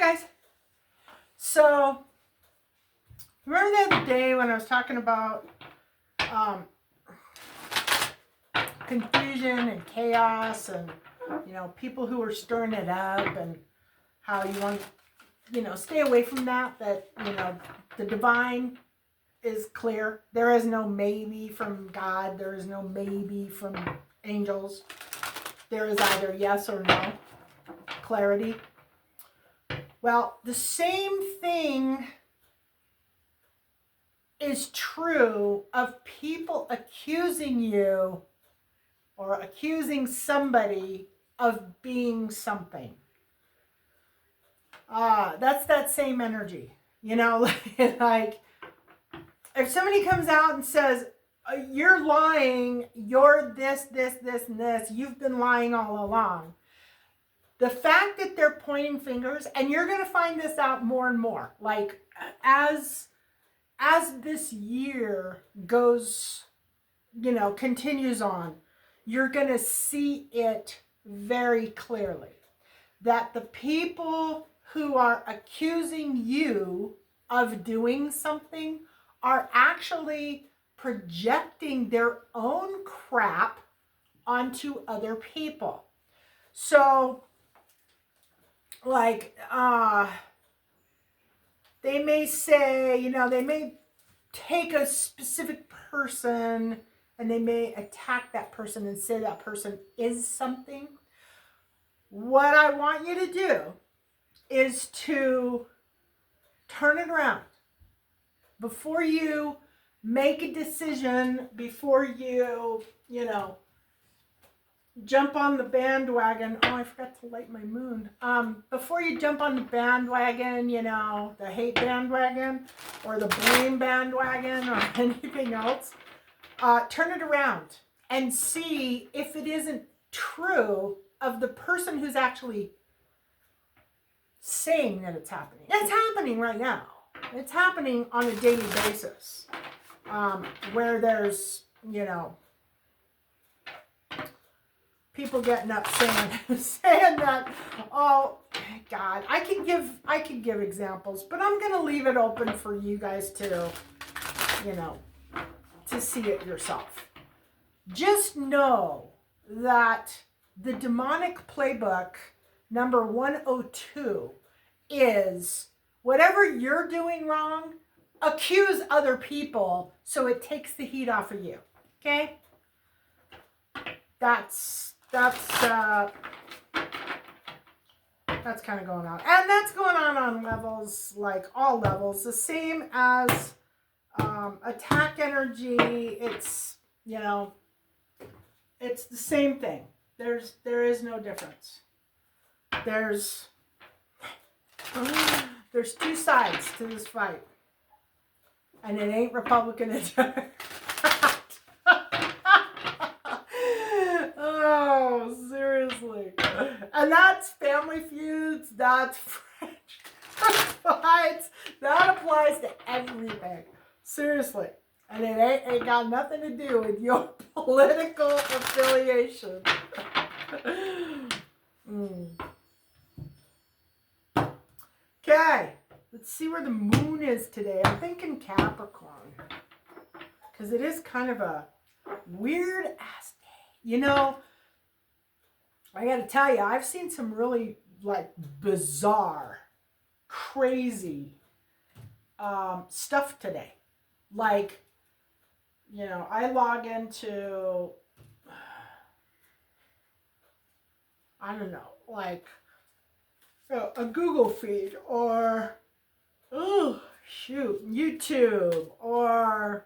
guys. So, remember the other day when I was talking about confusion and chaos and, people who are stirring it up and how you want to, stay away from that, the divine is clear. There is no maybe from God. There is no maybe from angels. There is either yes or no. Clarity. Well, the same thing is true of people accusing you or accusing somebody of being something. That's that same energy. Like if somebody comes out and says, you're lying, you're this, and this, you've been lying all along. The fact that they're pointing fingers, and you're going to find this out more and more, like as this year goes, continues on, you're going to see it very clearly. That the people who are accusing you of doing something are actually projecting their own crap onto other people. So, like, they may say, they may take a specific person and they may attack that person and say that person is something. What I want you to do is to turn it around. Before you make a decision, before you, jump on the bandwagon. Oh, I forgot to light my moon. Before you jump on the bandwagon, the hate bandwagon or the blame bandwagon or anything else, turn it around and see if it isn't true of the person who's actually saying that it's happening. It's happening right now. It's happening on a daily basis, where there's, people getting up saying that, oh God, I could give examples, but I'm going to leave it open for you guys to, to see it yourself. Just know that the demonic playbook number 102 is whatever you're doing wrong, accuse other people so it takes the heat off of you. Okay? That's kind of going on. And that's going on levels, like all levels. The same as attack energy. It's, it's the same thing. There is no difference. There's two sides to this fight. And it ain't Republican and Democrat. Oh, seriously. And that's family feuds, that's French fights, that applies to everything. Seriously. And it ain't got nothing to do with your political affiliation. Okay, let's see where the moon is today. I'm thinking Capricorn. Because it is kind of a weird ass day. I got to tell you, I've seen some really, bizarre, crazy stuff today. Like, I log into, I don't know, like a Google feed or, YouTube or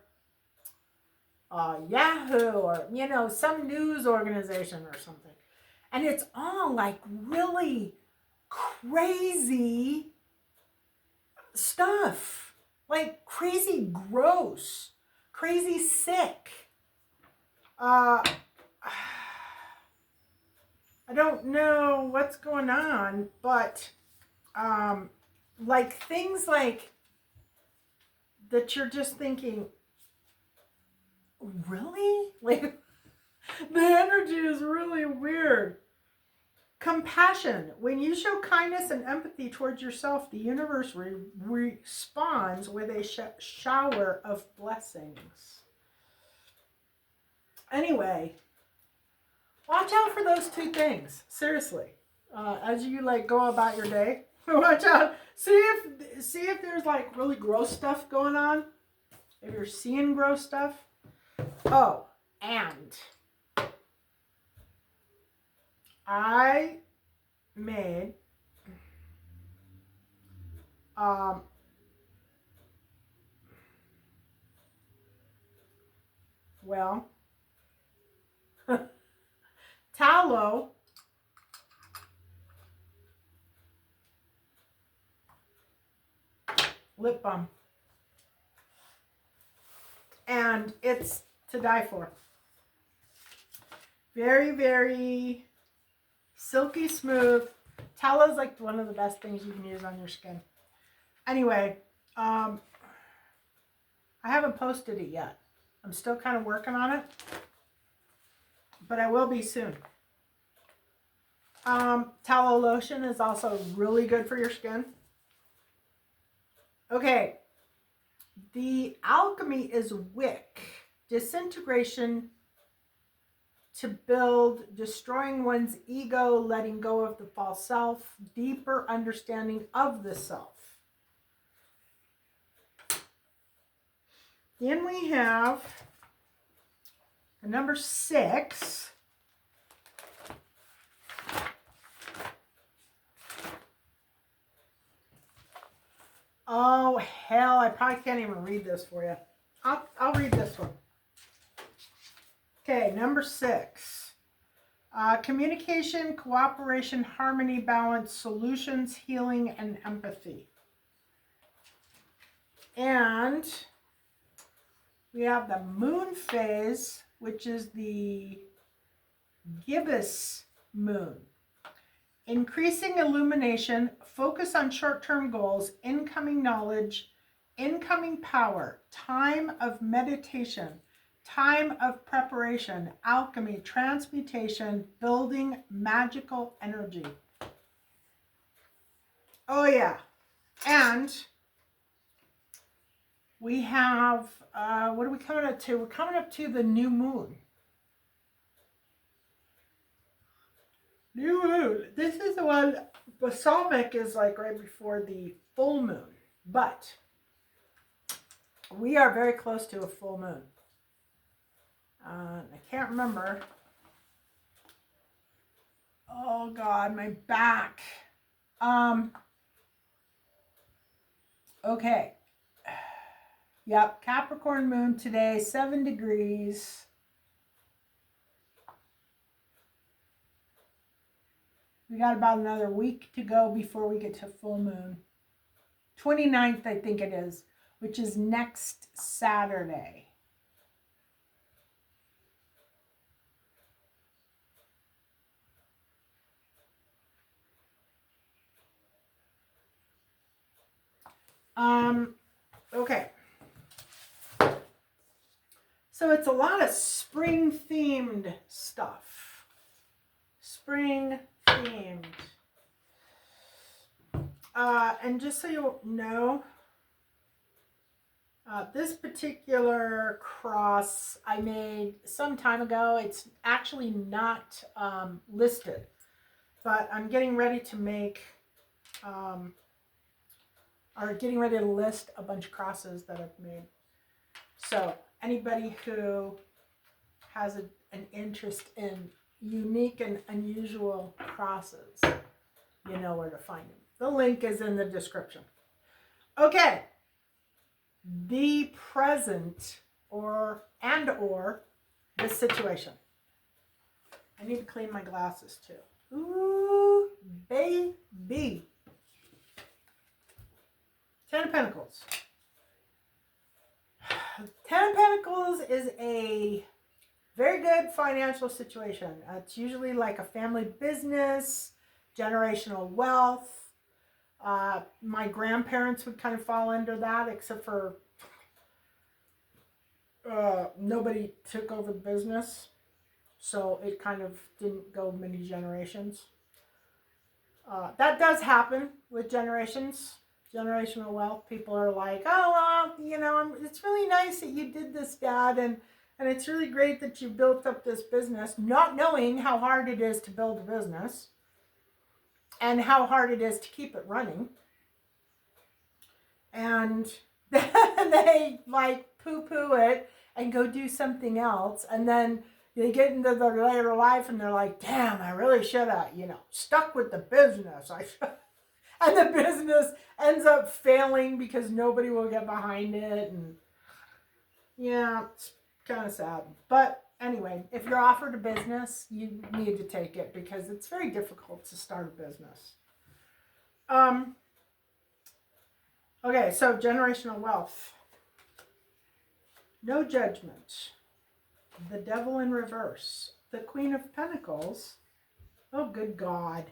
Yahoo or, some news organization or something. And it's all like really crazy stuff. Like crazy gross, crazy sick. I don't know what's going on, but like things like that you're just thinking, really? Like the energy is really weird. Compassion. When you show kindness and empathy towards yourself, the universe responds with a shower of blessings. Anyway, watch out for those two things. Seriously. As you like go about your day, watch out. See if there's like really gross stuff going on. If you're seeing gross stuff. Oh, and I made well, tallow lip balm. And it's to die for. Very, very silky smooth. Tallow is like one of the best things you can use on your skin. Anyway, I haven't posted it yet. I'm still kind of working on it, but I will be soon. Tallow lotion is also really good for your skin. Okay, the alchemy is wick, disintegration to build, destroying one's ego, letting go of the false self, deeper understanding of the self. Then we have number 6. Oh, hell, I probably can't even read this for you. I'll read this one. Okay, number 6. Communication, cooperation, harmony, balance, solutions, healing, and empathy. And we have the moon phase, which is the gibbous moon. Increasing illumination, focus on short-term goals, incoming knowledge, incoming power, time of meditation, time of preparation, alchemy, transmutation, building magical energy. Oh yeah. And we have, what are we coming up to? We're coming up to the new moon. New moon. This is the one, balsamic is like right before the full moon. But we are very close to a full moon. I can't remember. Oh God, my back. Okay. Yep, Capricorn moon today, 7 degrees. We got about another week to go before we get to full moon. 29th, I think it is, which is next Saturday. Okay. So it's a lot of spring themed stuff. Spring themed. And just so you know, this particular cross I made some time ago. It's actually not listed, but I'm getting ready to make, or getting ready to list a bunch of crosses that I've made. So anybody who has an interest in unique and unusual crosses, you know where to find them. The link is in the description. Okay. The present or the situation. I need to clean my glasses too. Ooh, baby. 10 of Pentacles. 10 of Pentacles is a very good financial situation. It's usually like a family business, generational wealth. My grandparents would kind of fall under that, except for nobody took over the business. So it kind of didn't go many generations. That does happen with generational wealth. People are like, oh, well, you know, it's really nice that you did this, Dad, and it's really great that you built up this business, not knowing how hard it is to build a business and how hard it is to keep it running. And then they like poo-poo it and go do something else. And then they get into their later life and they're like, damn, I really should have, you know, stuck with the business. And the business ends up failing because nobody will get behind it. And yeah, it's kind of sad. But anyway, if you're offered a business, you need to take it because it's very difficult to start a business. Okay, so generational wealth. No judgment. The devil in reverse. The Queen of Pentacles. Oh, good God.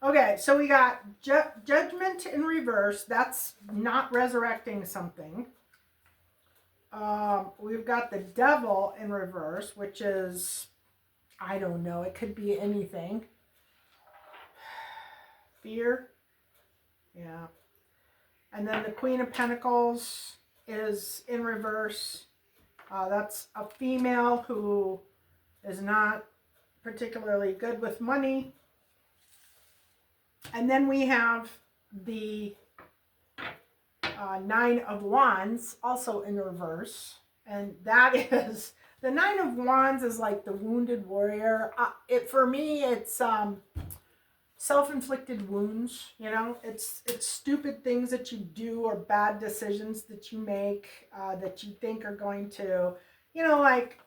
Okay, so we got judgment in reverse. That's not resurrecting something. We've got the devil in reverse, which is, I don't know, it could be anything. Fear. Yeah. And then the Queen of Pentacles is in reverse. That's a female who is not particularly good with money. And then we have the Nine of Wands also in reverse. And that is, the Nine of Wands is like the wounded warrior. For me, it's self-inflicted wounds, you know, it's stupid things that you do or bad decisions that you make that you think are going to, you know, like,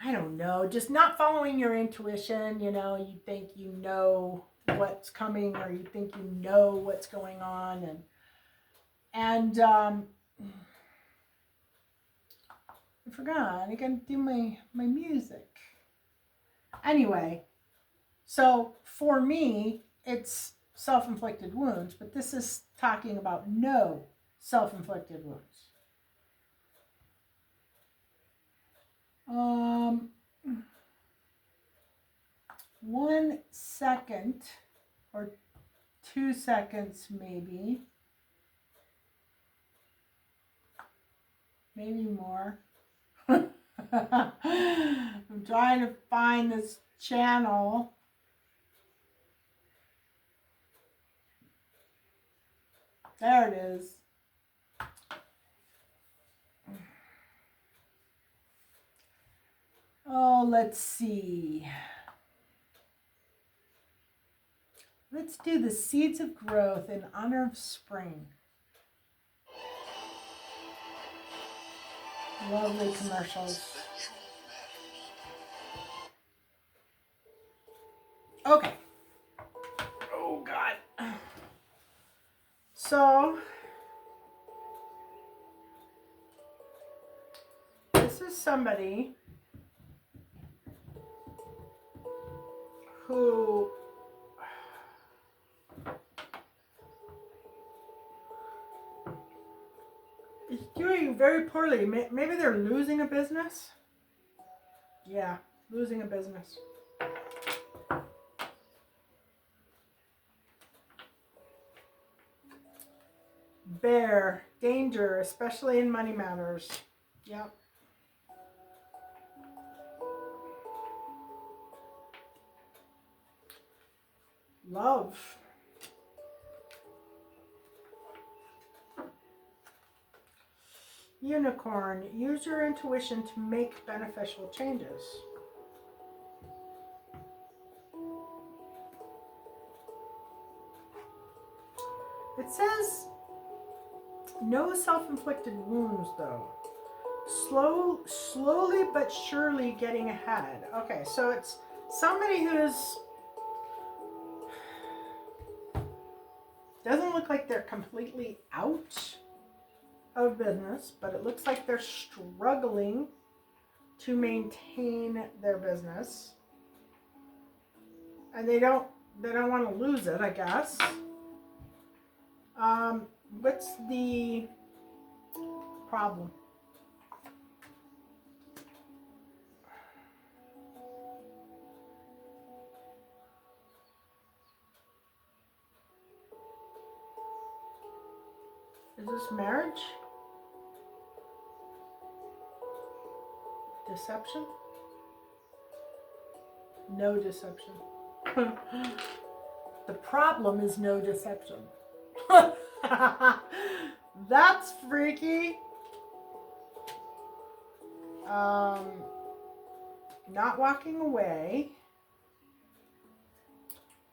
I don't know, just not following your intuition. You know, you think you know what's coming or you think you know what's going on, and I forgot, I gotta do my music. Anyway, so for me, it's self-inflicted wounds, but this is talking about no self-inflicted wounds. 1 second or 2 seconds, maybe more. I'm trying to find this channel. There it is. Oh, let's see. Let's do the seeds of growth in honor of spring. Lovely commercials. Okay. Oh, God. So, this is somebody who is doing very poorly. Maybe they're losing a business. Yeah, losing a business. Bear, danger, especially in money matters. Yep. Love. Unicorn, use your intuition to make beneficial changes. It says no self-inflicted wounds, though. Slowly but surely getting ahead. Okay, so it's somebody who's doesn't look like they're completely out of business, but it looks like they're struggling to maintain their business, and they don't want to lose it, I guess. What's the problem? Is this marriage? Deception? No deception. The problem is no deception. That's freaky. Not walking away.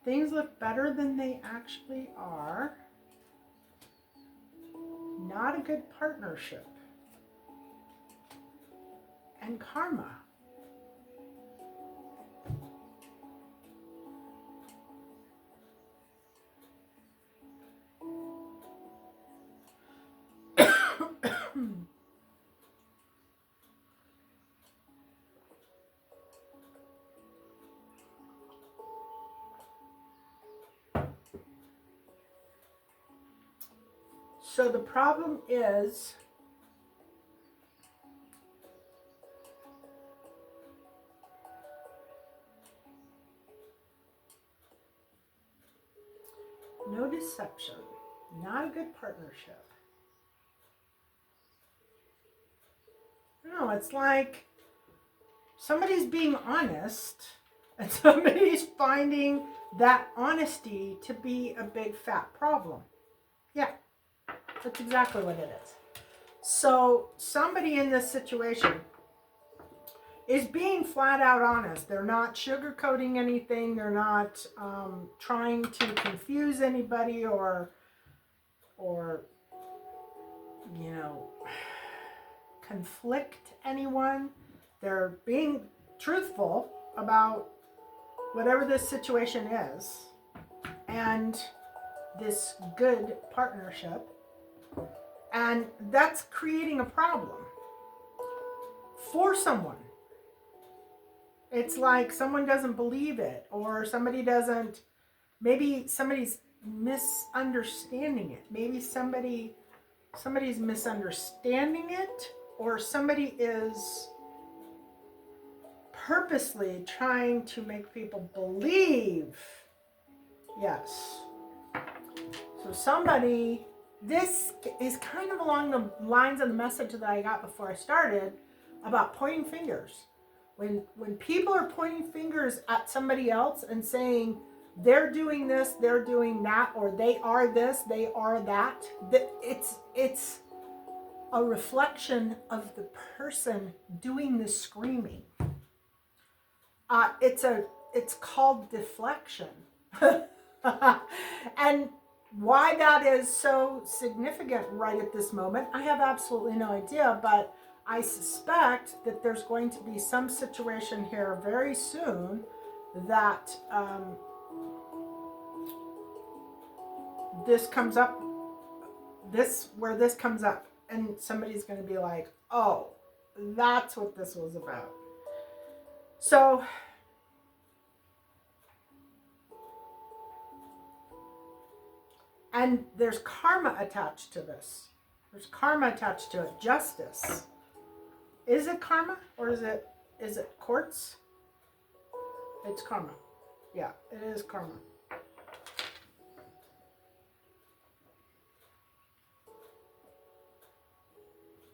Things look better than they actually are. Not a good partnership. And karma. So the problem is no deception, not a good partnership. No, it's like somebody's being honest and somebody's finding that honesty to be a big fat problem. Yeah, that's exactly what it is. So somebody in this situation is being flat out honest. They're not sugarcoating anything. They're not trying to confuse anybody or you know, conflict anyone. They're being truthful about whatever this situation is and this good partnership. And that's creating a problem for someone. It's like someone doesn't believe it, or somebody doesn't, maybe somebody's misunderstanding it. Maybe somebody's misunderstanding it, or somebody is purposely trying to make people believe. Yes. So somebody, this is kind of along the lines of the message that I got before I started about pointing fingers. When people are pointing fingers at somebody else and saying they're doing this, they're doing that, or they are this, they are that, it's a reflection of the person doing the screaming. It's called deflection. And why that is so significant right at this moment, I have absolutely no idea, but I suspect that there's going to be some situation here very soon that this comes up, where this comes up, and somebody's going to be like, oh, that's what this was about. So and there's karma attached to this. There's karma attached to it. Justice. Is it karma or is it courts? It's karma. Yeah, it is karma.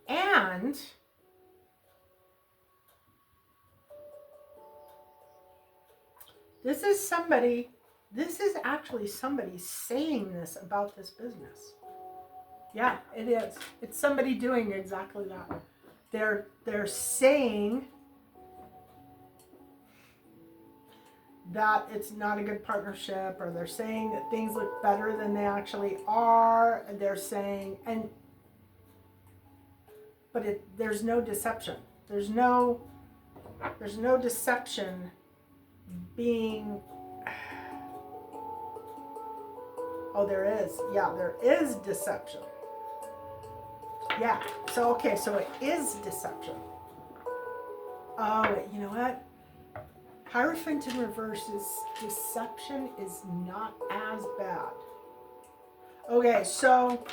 And this is actually somebody saying this about this business. Yeah, it is. It's somebody doing exactly that. They're saying that it's not a good partnership, or they're saying that things look better than they actually are. And they're saying, but there's no deception. There's no deception being. Oh, there is. Yeah, there is deception. Yeah. So, okay, so it is deception. Oh, wait, you know what? Hierophant in reverse is deception is not as bad. Okay, so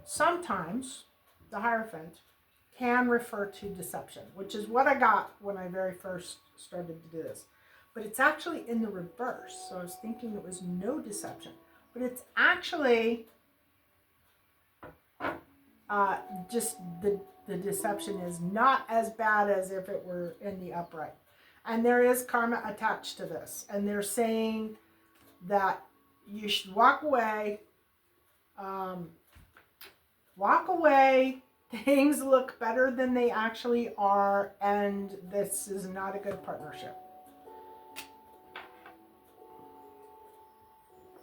sometimes the Hierophant can refer to deception, which is what I got when I very first started to do this. but it's actually in the reverse. So I was thinking it was no deception, but it's actually just the deception is not as bad as if it were in the upright. And there is karma attached to this. And they're saying that you should walk away. Walk away. Things look better than they actually are. And this is not a good partnership.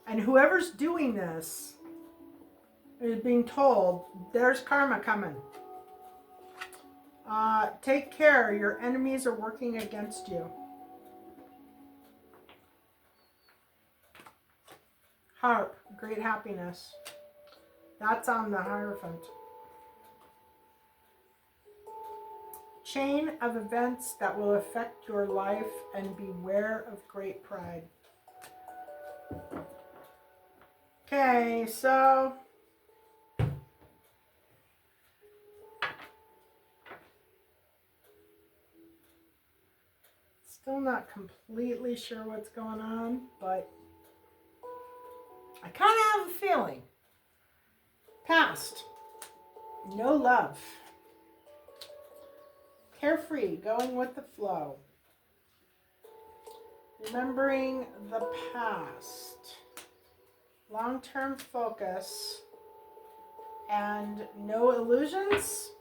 And whoever's doing this is being told there's karma coming. Take care. Your enemies are working against you. Harp, great happiness. That's on the Hierophant. Chain of events that will affect your life, and beware of great pride. Okay, so still not completely sure what's going on, but I kind of have a feeling. Past, no love. Carefree, going with the flow. Remembering the past. Long-term focus. And no illusions.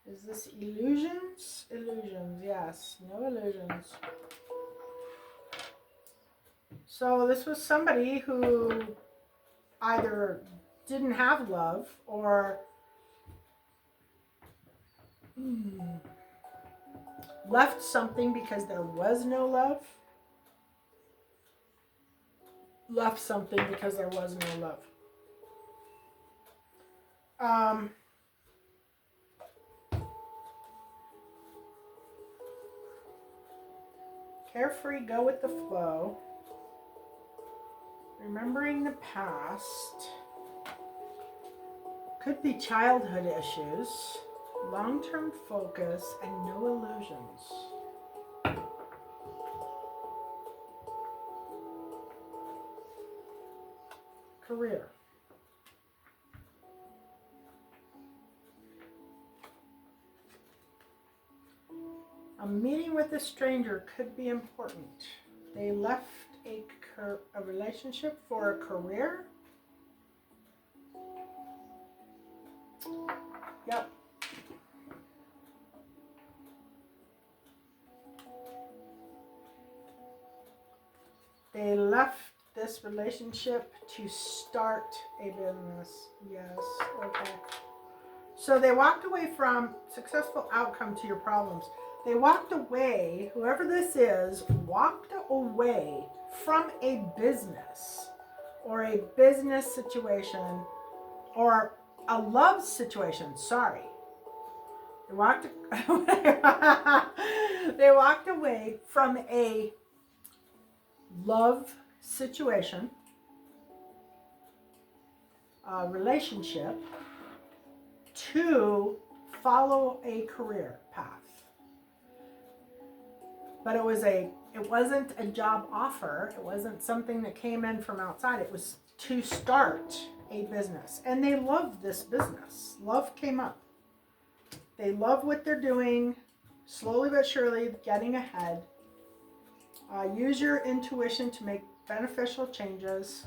Is this illusions? Illusions, yes. No illusions. So this was somebody who either didn't have love or left something because there was no love. Left something because there was no love. Carefree, go with the flow. Remembering the past. Could be childhood issues. Long-term focus and no illusions. Career. A meeting with a stranger could be important. They left a relationship for a career. Yep. They left this relationship to start a business. Yes. Okay. So they walked away from successful outcome to your problems. They walked away, whoever this is, walked away from a business or a business situation or a love situation. Sorry. They walked away from a love situation, relationship, to follow a career path. But it wasn't a job offer. It wasn't something that came in from outside. It was to start a business. And they loved this business. Love came up. They love what they're doing, slowly but surely getting ahead. Use your intuition to make beneficial changes.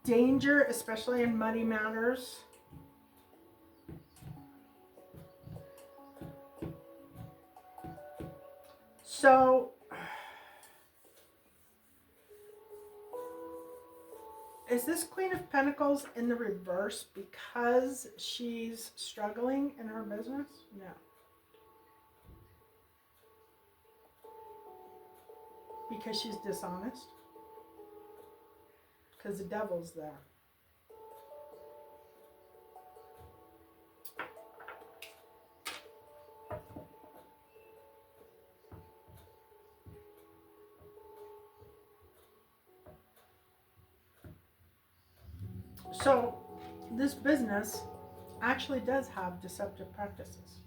Danger, especially in money matters. So, is this Queen of Pentacles in the reverse because she's struggling in her business? No. Because she's dishonest? Because the devil's there. So this business actually does have deceptive practices.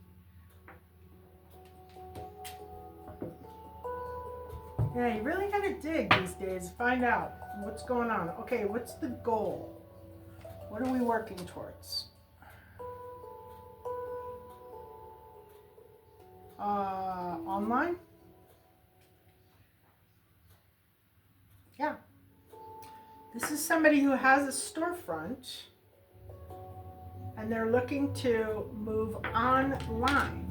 Yeah, you really gotta dig these days. Find out what's going on. Okay, what's the goal? What are we working towards? Online? Yeah. This is somebody who has a storefront and they're looking to move online.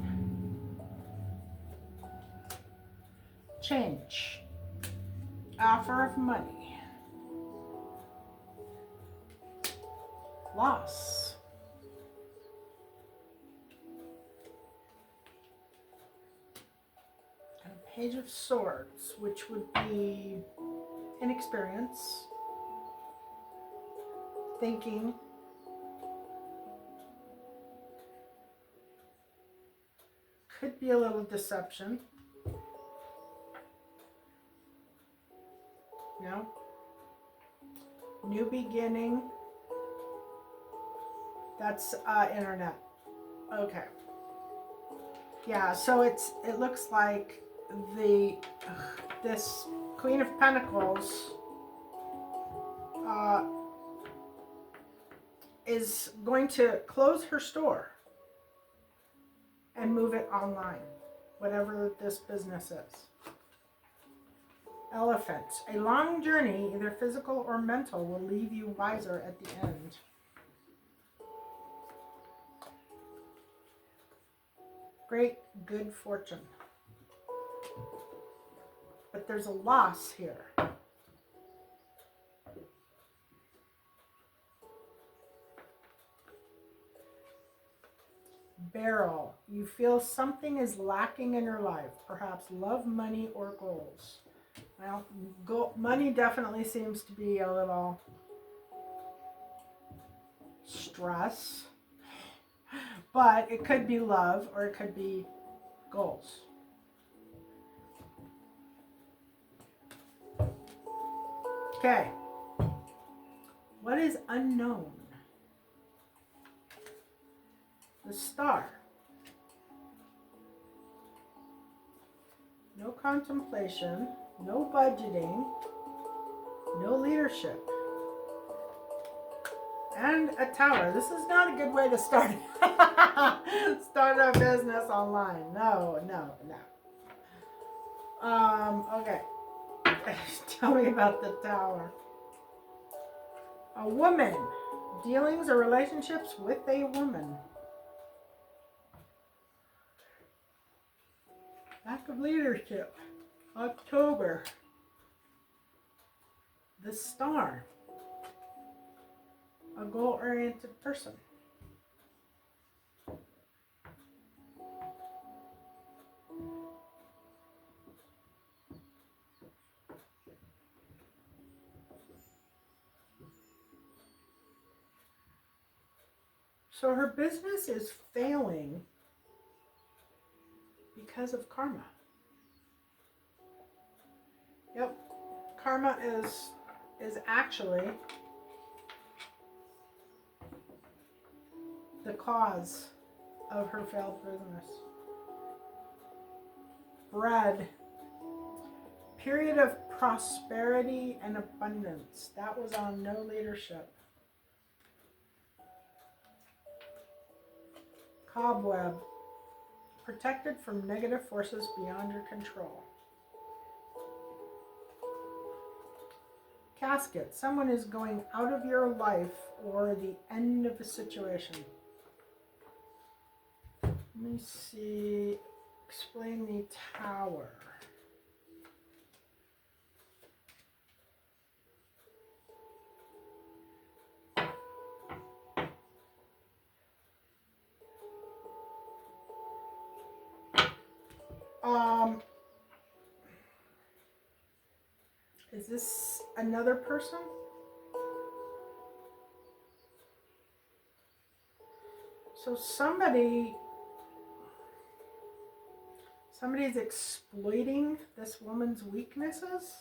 Change. Offer of money. Loss. And a Page of Swords, which would be inexperience, thinking, could be a little deception. No. New beginning. That's internet. Okay. Yeah, so it looks like this Queen of Pentacles is going to close her store and move it online, whatever this business is. Elephant. A long journey, either physical or mental, will leave you wiser at the end. Great good fortune. But there's a loss here. Barrel. You feel something is lacking in your life, perhaps love, money, or goals. Well, money definitely seems to be a little stress, but it could be love or it could be goals. Okay. What is unknown? The Star. No contemplation, no budgeting, no leadership. And a Tower. This is not a good way to start a business online. No. Okay. Tell me about the Tower. A woman. Dealings or relationships with a woman. Lack of leadership. October. The Star. A goal-oriented person. So her business is failing because of karma. Yep. Karma is actually the cause of her failed business. Bread. Period of prosperity and abundance. That was on no leadership. Cobweb. Protected from negative forces beyond your control. Casket. Someone is going out of your life or the end of a situation. Let me see. Explain the Tower. Is this another person? So somebody's exploiting this woman's weaknesses.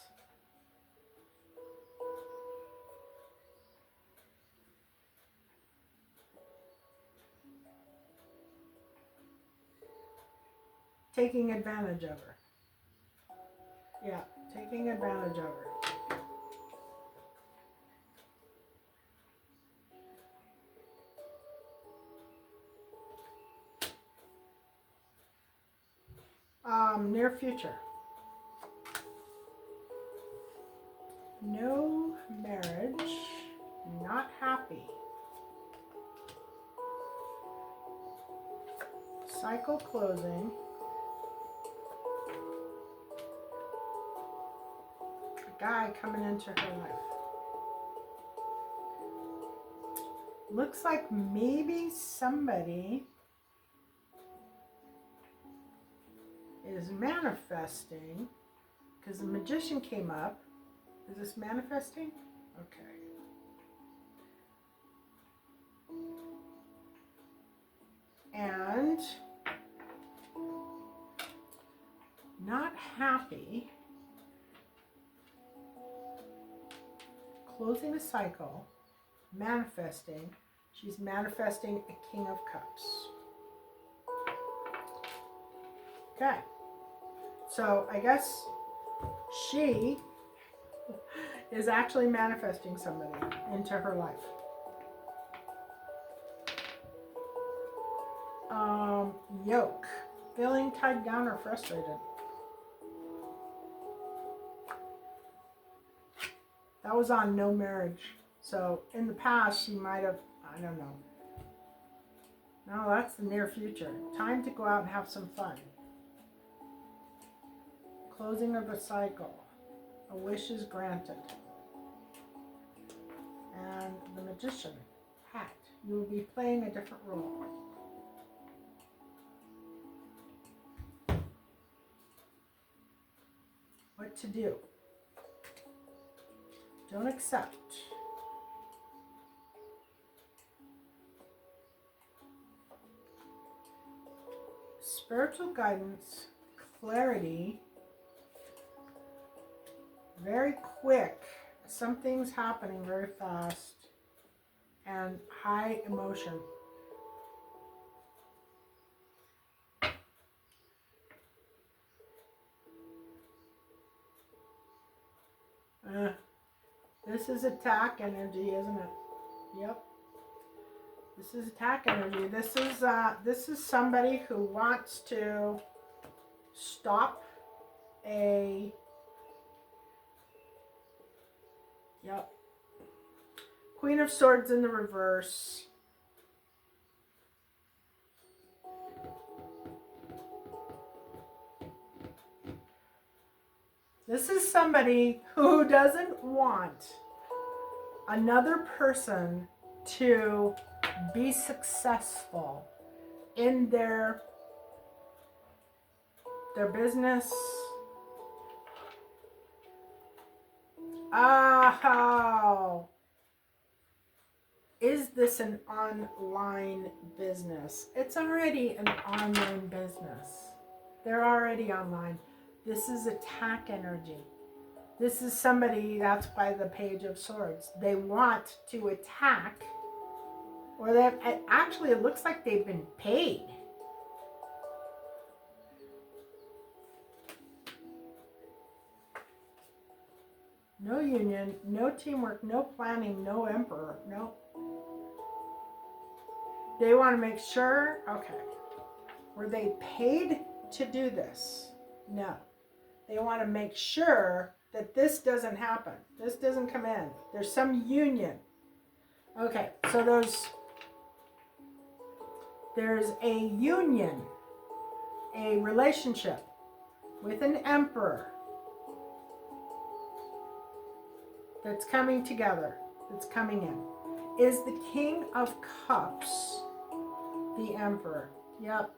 Taking advantage of her. Yeah, taking advantage of her. Near future. No marriage, not happy. Cycle closing. A guy coming into her life. Looks like maybe somebody is manifesting, because the Magician came up. Is this manifesting? Okay. And not happy. Closing a cycle. Manifesting. She's manifesting a King of Cups. Okay. So I guess she is actually manifesting somebody into her life. Yoke. Feeling tied down or frustrated. That was on no marriage. So in the past, she might have, I don't know. No, that's the near future. Time to go out and have some fun. Closing of a cycle. A wish is granted. And the Magician hat. You will be playing a different role. What to do? Don't accept. Spiritual guidance, clarity, very quick. Something's happening very fast, and high emotion. This is attack energy, isn't it? Yep. This is attack energy. This is somebody who wants to stop a. Yep. Queen of Swords in the reverse. This is somebody who doesn't want another person to be successful in their business. Oh, is this an online business? It's already an online business. They're already online. This is attack energy. This is somebody, that's why the Page of Swords. They want to attack, or they actually, it looks like they've been paid. No union, no teamwork, no planning, no emperor, no. They want to make sure, okay, were they paid to do this? No. They want to make sure that this doesn't happen. This doesn't come in. There's some union. Okay, so there's a union, a relationship with an emperor that's coming together, that's coming in. Is the King of Cups the Emperor? Yep.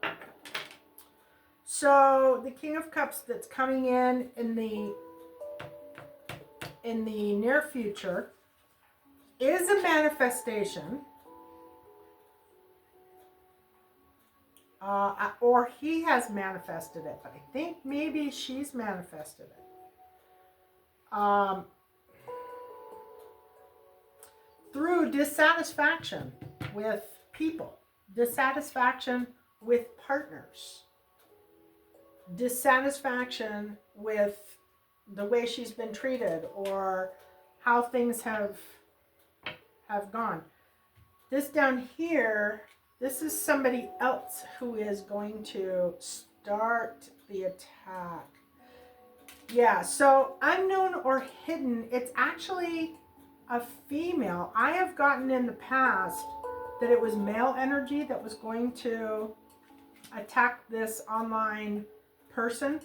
So the King of Cups that's coming in the near future is a manifestation, or he has manifested it, but I think maybe she's manifested it. Through dissatisfaction with people, dissatisfaction with partners, dissatisfaction with the way she's been treated or how things have gone. This down here, this is somebody else who is going to start the attack. Yeah, so unknown or hidden, it's actually a female. I have gotten in the past that it was male energy that was going to attack this online person.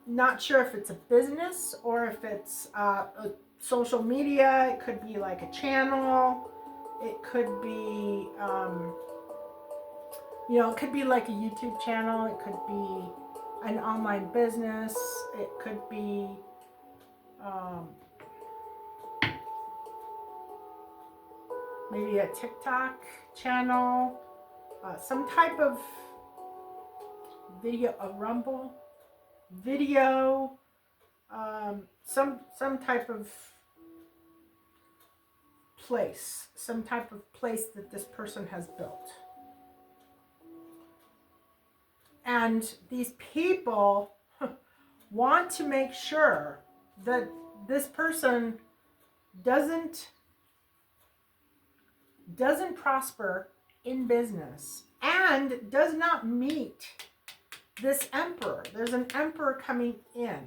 Not sure if it's a business or if it's a social media. It could be like a channel. It could be, it could be like a YouTube channel. It could be an online business. It could be maybe a TikTok channel, some type of video, a Rumble video, some type of place, that this person has built. And these people want to make sure that this person doesn't prosper in business and does not meet this emperor. There's an emperor coming in.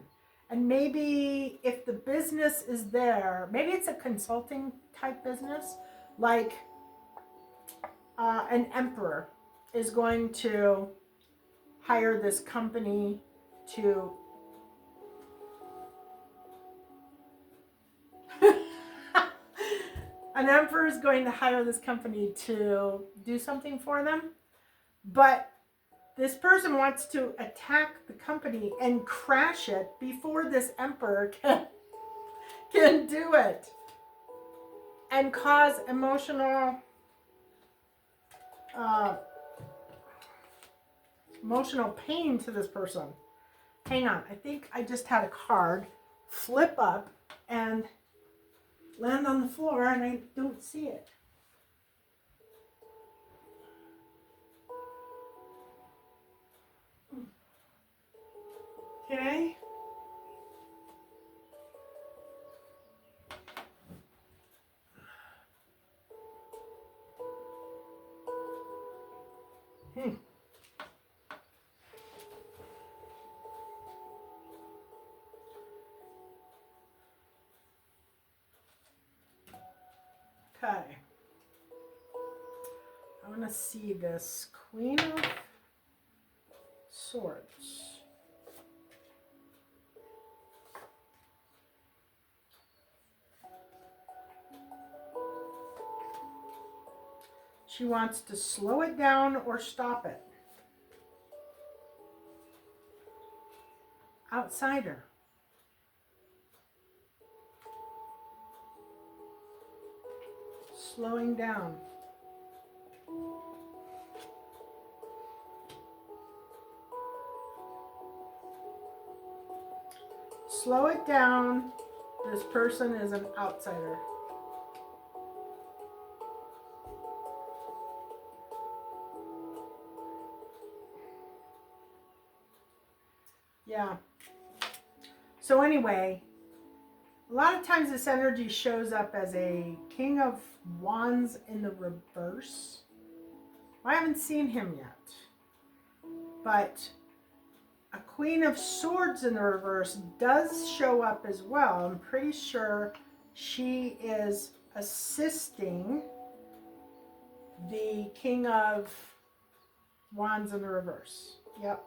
And maybe if the business is there, maybe it's a consulting type business, like an emperor is going to hire this company to an emperor is going to hire this company to do something for them, but this person wants to attack the company and crash it before this emperor can do it and cause emotional pain to this person. Hang on, I think I just had a card flip up and land on the floor and I don't see it. Okay. Okay. I want to see this Queen of Swords. She wants to slow it down or stop it. Outsider. Slowing down. Slow it down. This person is an outsider. Yeah. So anyway, a lot of times this energy shows up as a King of Wands in the reverse. I haven't seen him yet. But a Queen of Swords in the reverse does show up as well. I'm pretty sure she is assisting the King of Wands in the reverse. Yep.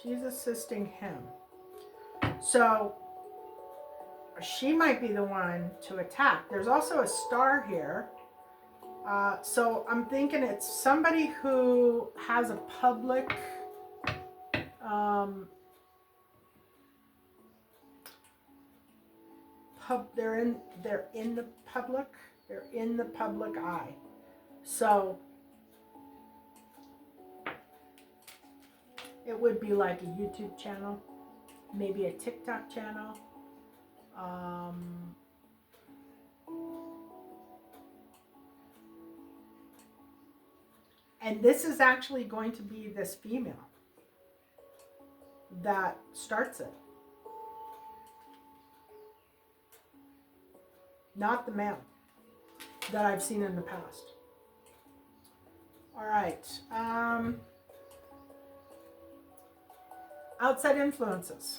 She's assisting him. So she might be the one to attack. There's also a star here. So I'm thinking it's somebody who has a public they're in the public eye. So it would be like a YouTube channel, maybe a TikTok channel. And this is actually going to be this female that starts it. Not the man that I've seen in the past. All right. Outside influences.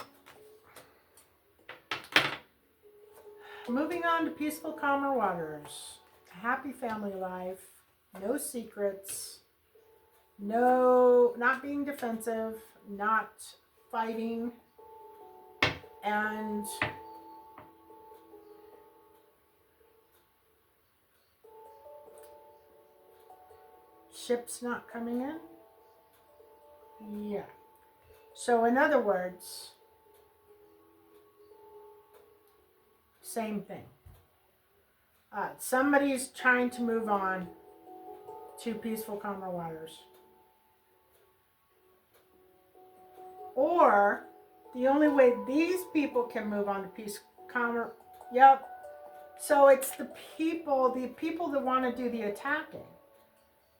Moving on to peaceful, calmer waters. Happy family life. No secrets. No, not being defensive. Not fighting. And ships not coming in. Yeah. So in other words, same thing. Somebody's trying to move on to peaceful, calmer waters. Or the only way these people can move on to peace, calmer, yep. So it's the people that want to do the attacking.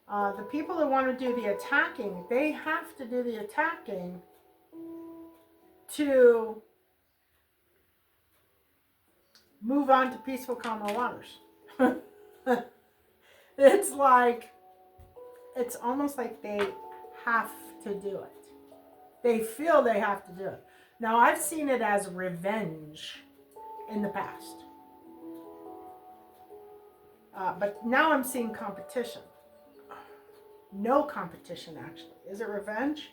The people that want to do the attacking, they have to do the attacking to move on to peaceful, calmer waters. It's like, it's almost like they have to do it. They feel they have to do it. Now, I've seen it as revenge in the past. But now I'm seeing competition. No competition, actually. Is it revenge?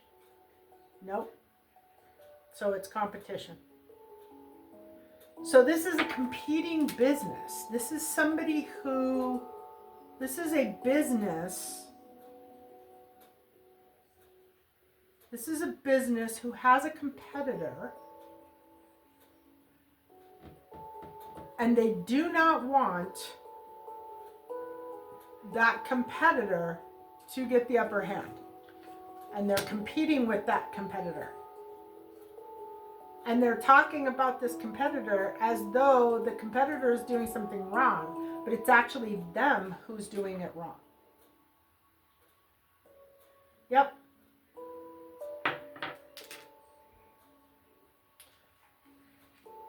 Nope. So it's competition. So this is a competing business. This is somebody who, this is a business. This is a business who has a competitor, and they do not want that competitor to get the upper hand. And they're competing with that competitor. And they're talking about this competitor as though the competitor is doing something wrong, but it's actually them who's doing it wrong. Yep.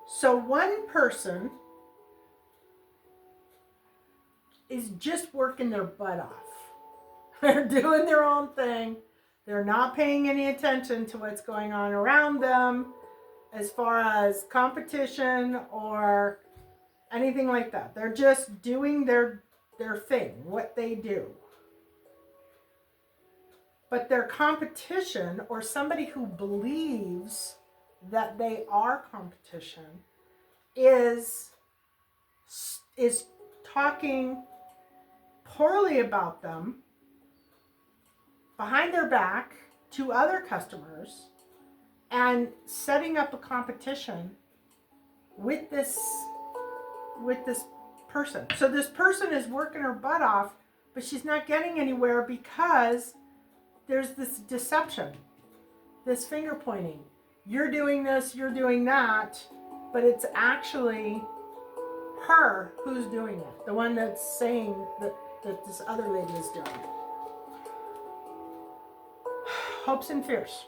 So one person is just working their butt off. They're doing their own thing. They're not paying any attention to what's going on around them as far as competition or anything like that. They're just doing their thing, what they do. But their competition, or somebody who believes that they are competition, is talking poorly about them behind their back to other customers and setting up a competition with this person. So this person is working her butt off, but she's not getting anywhere because there's this deception, this finger pointing. You're doing this, you're doing that, but it's actually her who's doing it, the one that's saying that this other lady is doing it. Hopes and fears.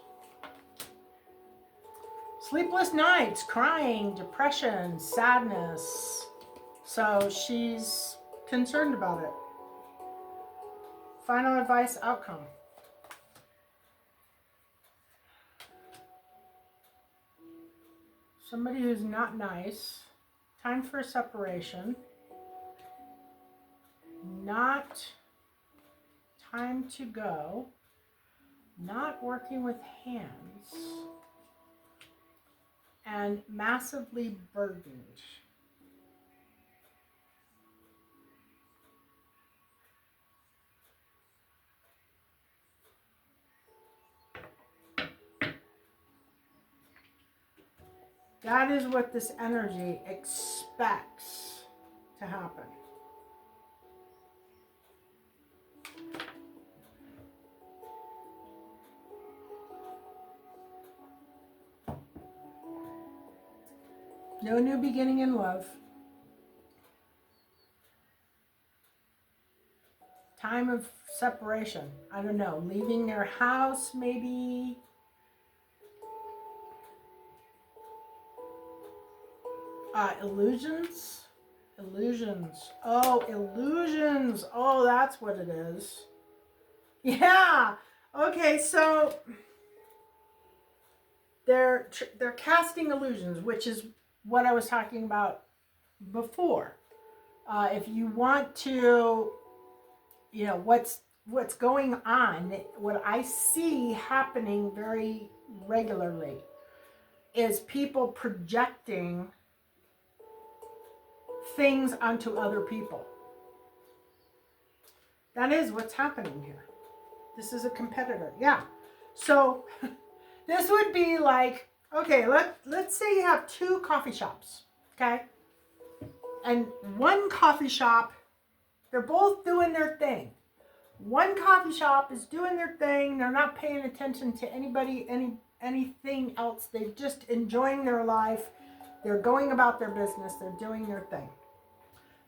Sleepless nights, crying, depression, sadness. So she's concerned about it. Final advice, outcome. Somebody who's not nice. Time for a separation. Not time to go. Not working with hands. And massively burdened. That is what this energy expects to happen. No new beginning in love. Time of separation. I don't know. Leaving their house, maybe. Illusions. Illusions. Oh, illusions. Oh, that's what it is. Yeah. Okay, so they're casting illusions, which is what I was talking about before. If you want to, you know, what's going on, what I see happening very regularly is people projecting things onto other people. That is what's happening here. This is a competitor. Yeah. So this would be like, okay, let's say you have two coffee shops, okay? And one coffee shop, they're both doing their thing. One coffee shop is doing their thing. They're not paying attention to anybody, anything else. They're just enjoying their life. They're going about their business. They're doing their thing.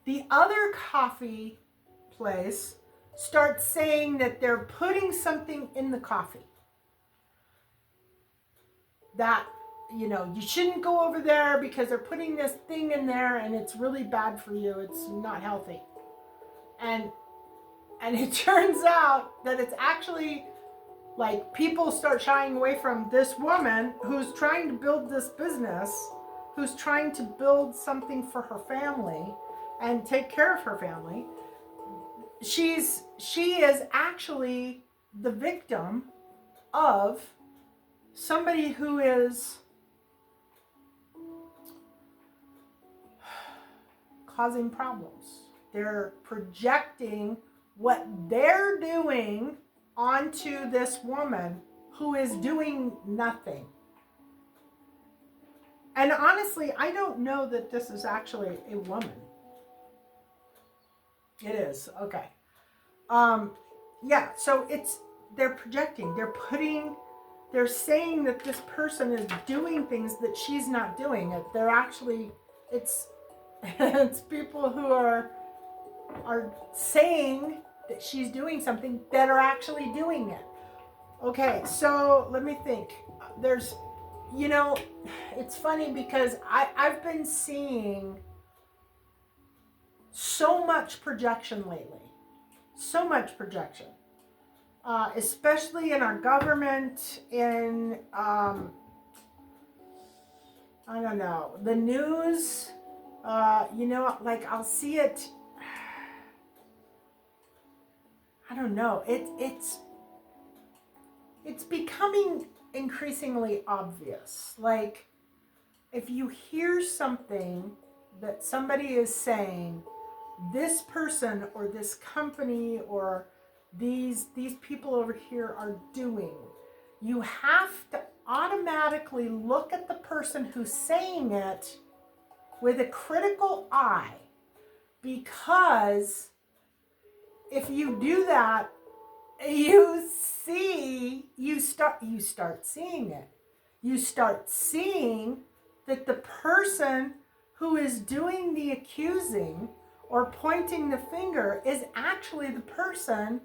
The other coffee place starts saying that they're putting something in the coffee. That, you know, you shouldn't go over there because they're putting this thing in there and it's really bad for you. It's not healthy. And it turns out that it's actually like people start shying away from this woman who's trying to build this business, who's trying to build something for her family and take care of her family. She is actually the victim of somebody who is causing problems. They're projecting what they're doing onto this woman who is doing nothing. And honestly, I don't know that this is actually a woman. It is. Okay. Yeah, so they're projecting. They're saying that this person is doing things that she's not doing. They're actually, it's people who are saying that she's doing something that are actually doing it. Okay, so let me think. There's, you know, it's funny because I've been seeing so much projection lately. So much projection. Especially in our government, in, I don't know, the news, you know, like I'll see it, I don't know, it's becoming increasingly obvious. Like, if you hear something that somebody is saying, this person or this company or these people over here are doing, you have to automatically look at the person who's saying it with a critical eye, because if you do that, you start seeing it. You start seeing that the person who is doing the accusing or pointing the finger is actually the person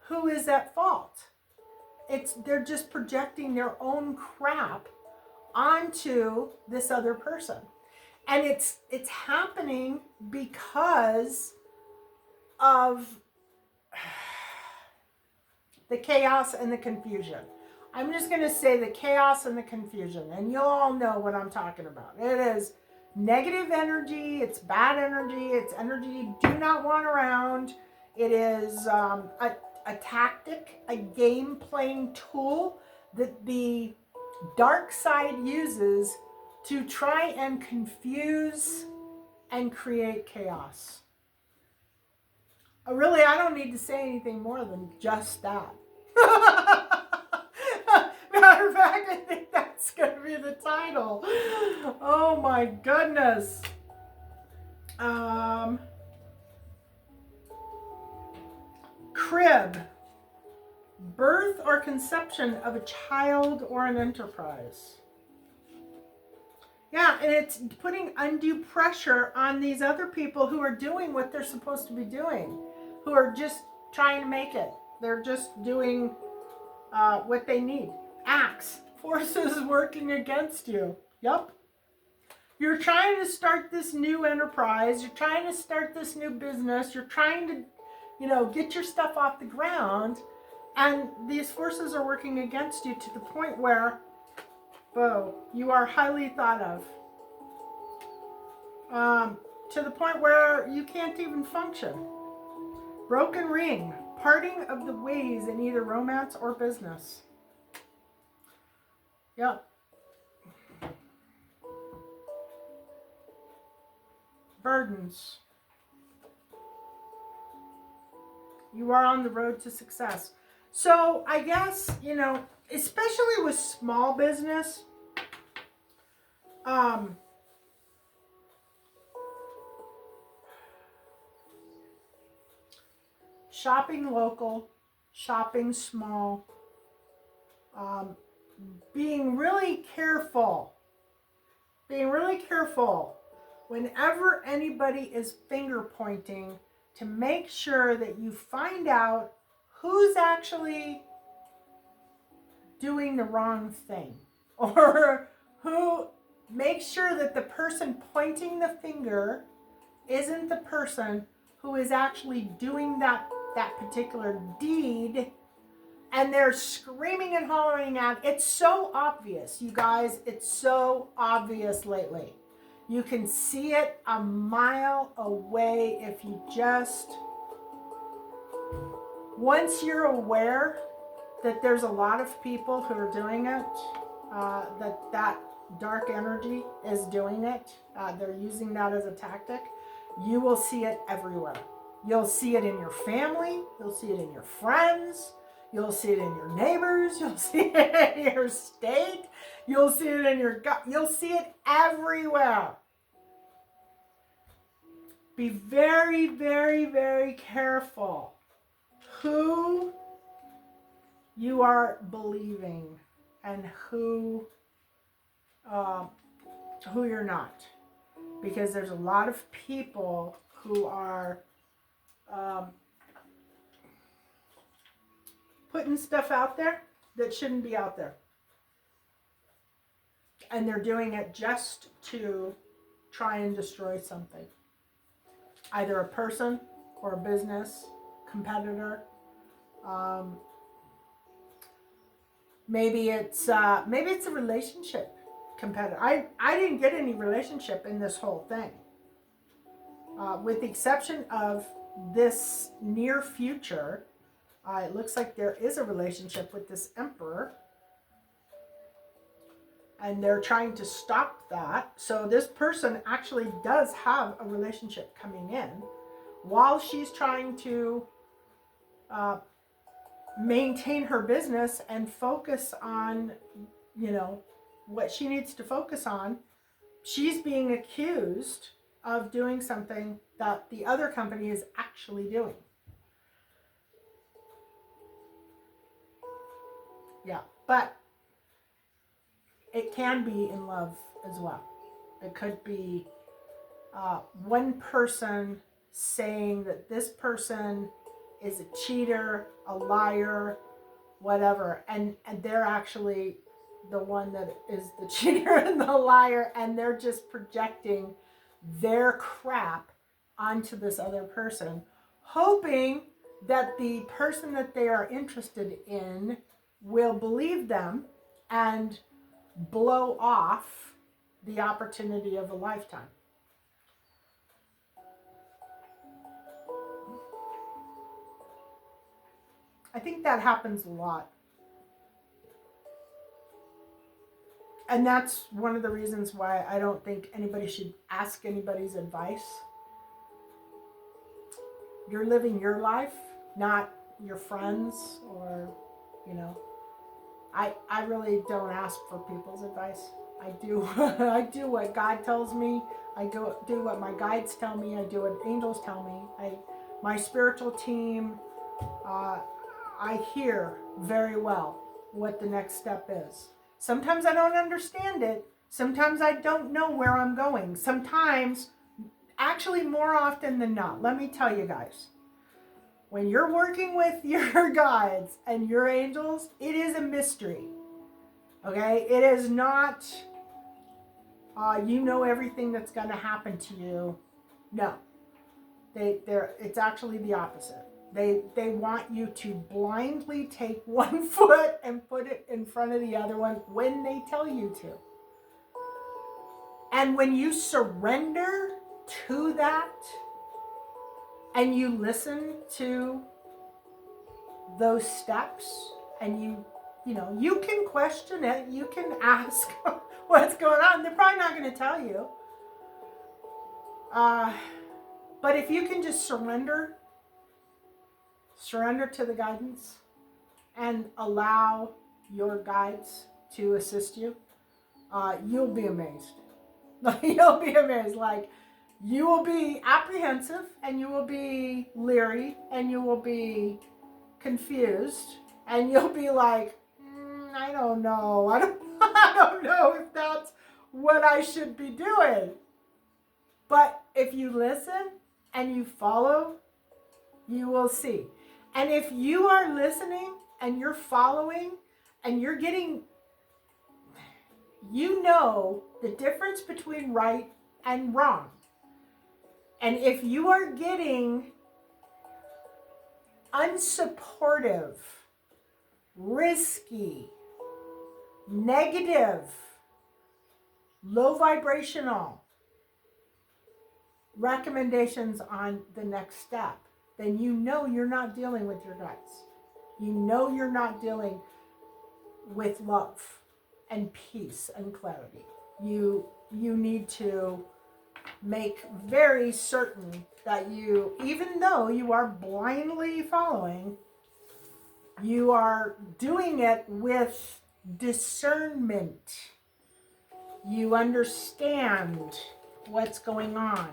who is at fault. They're just projecting their own crap onto this other person. And it's happening because of the chaos and the confusion. I'm just going to say the chaos and the confusion, and you'll all know what I'm talking about. It is negative energy, it's bad energy, it's energy you do not want around. It is a tactic, a game playing tool that the dark side uses to try and confuse and create chaos. Really, I don't need to say anything more than just that. Matter of fact, I think that's going to be the title. Oh my goodness. Crib. Birth or conception of a child or an enterprise. Yeah, and it's putting undue pressure on these other people who are doing what they're supposed to be doing, who are just trying to make it. They're just doing what they need. Axe, forces working against you. Yep. You're trying to start this new enterprise. You're trying to start this new business. You're trying to, get your stuff off the ground. And these forces are working against you to the point where, whoa, you are highly thought of. To the point where you can't even function. Broken ring, parting of the ways in either romance or business. Yep. Burdens. You are on the road to success. So I guess, especially with small business, shopping local, shopping small, being really careful whenever anybody is finger pointing, to make sure that you find out who's actually doing the wrong thing, or make sure that the person pointing the finger isn't the person who is actually doing that particular deed, and they're screaming and hollering at. It's so obvious, you guys. It's so obvious lately. You can see it a mile away if you just, once you're aware that there's a lot of people who are doing it, that dark energy is doing it, they're using that as a tactic, you will see it everywhere. You'll see it in your family, you'll see it in your friends, you'll see it in your neighbors, you'll see it in your state, you'll see it in your gut, you'll see it everywhere. Be very, very, very careful who you are believing and who you're not. Because there's a lot of people who are putting stuff out there that shouldn't be out there. And they're doing it just to try and destroy something. Either a person or a business, competitor. Maybe it's a relationship competitor. I didn't get any relationship in this whole thing. With the exception of this near future, it looks like there is a relationship with this emperor. And they're trying to stop that. So this person actually does have a relationship coming in while she's trying to maintain her business and focus on, what she needs to focus on. She's being accused of doing something that the other company is actually doing. Yeah, but it can be in love as well. It could be one person saying that this person is a cheater, a liar, whatever, and they're actually the one that is the cheater and the liar, and they're just projecting their crap onto this other person, hoping that the person that they are interested in will believe them and blow off the opportunity of a lifetime. I think that happens a lot. And that's one of the reasons why I don't think anybody should ask anybody's advice. You're living your life, not your friends or, I really don't ask for people's advice. I do I do what God tells me. I do what my guides tell me. I do what angels tell me. My spiritual team, I hear very well what the next step is. Sometimes I don't understand it. Sometimes I don't know where I'm going. Sometimes, actually more often than not, let me tell you guys, When you're working with your guides and your angels, it is a mystery. Okay? It is not, you know everything that's going to happen to you. No. It's actually the opposite. They want you to blindly take one foot and put it in front of the other one when they tell you to. And when you surrender to that and you listen to those steps and you can question it, you can ask what's going on. They're probably not going to tell you. But if you can just surrender to the guidance and allow your guides to assist you, you'll be amazed. You'll be amazed. Like, you will be apprehensive and you will be leery and you will be confused and you'll be like, I don't know. I don't know if that's what I should be doing. But if you listen and you follow, you will see. And if you are listening and you're following and you're getting, you know the difference between right and wrong. And if you are getting unsupportive, risky, negative, low vibrational recommendations on the next step, then you know you're not dealing with your guides. You know you're not dealing with love and peace and clarity. You need to make very certain that you, even though you are blindly following, you are doing it with discernment. You understand what's going on.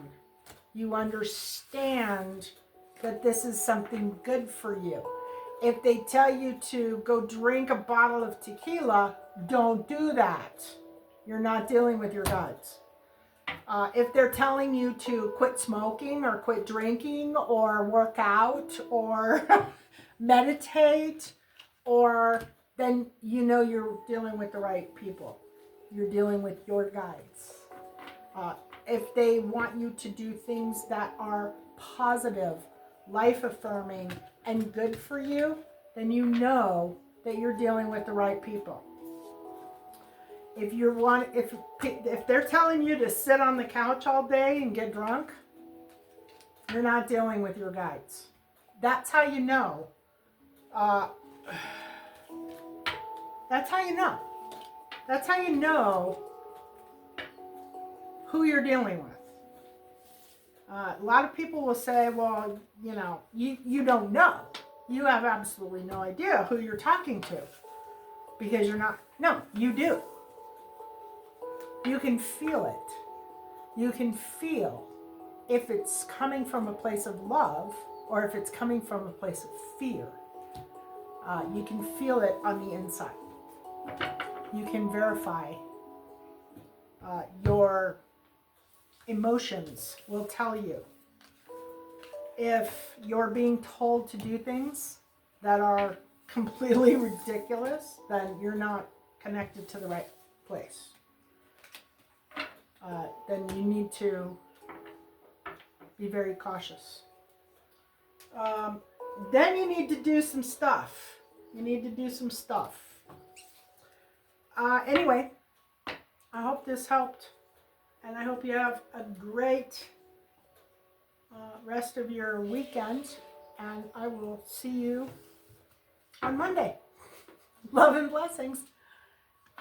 You understand that this is something good for you. If they tell you to go drink a bottle of tequila, don't do that. You're not dealing with your guides. If they're telling you to quit smoking or quit drinking or work out or meditate, or then you know you're dealing with the right people. You're dealing with your guides. If they want you to do things that are positive, life-affirming, and good for you, then you know that you're dealing with the right people. If they're telling you to sit on the couch all day and get drunk, you're not dealing with your guides. That's how you know. That's how you know. That's how you know who you're dealing with. A lot of people will say, well, you don't know. You have absolutely no idea who you're talking to because you're not. No, you do. You can feel it. You can feel if it's coming from a place of love or if it's coming from a place of fear. You can feel it on the inside. You can verify. Your emotions will tell you if you're being told to do things that are completely ridiculous, then you're not connected to the right place. Then you need to be very cautious. Then you need to do some stuff. Anyway, I hope this helped. And I hope you have a great rest of your weekend. And I will see you on Monday. Love and blessings.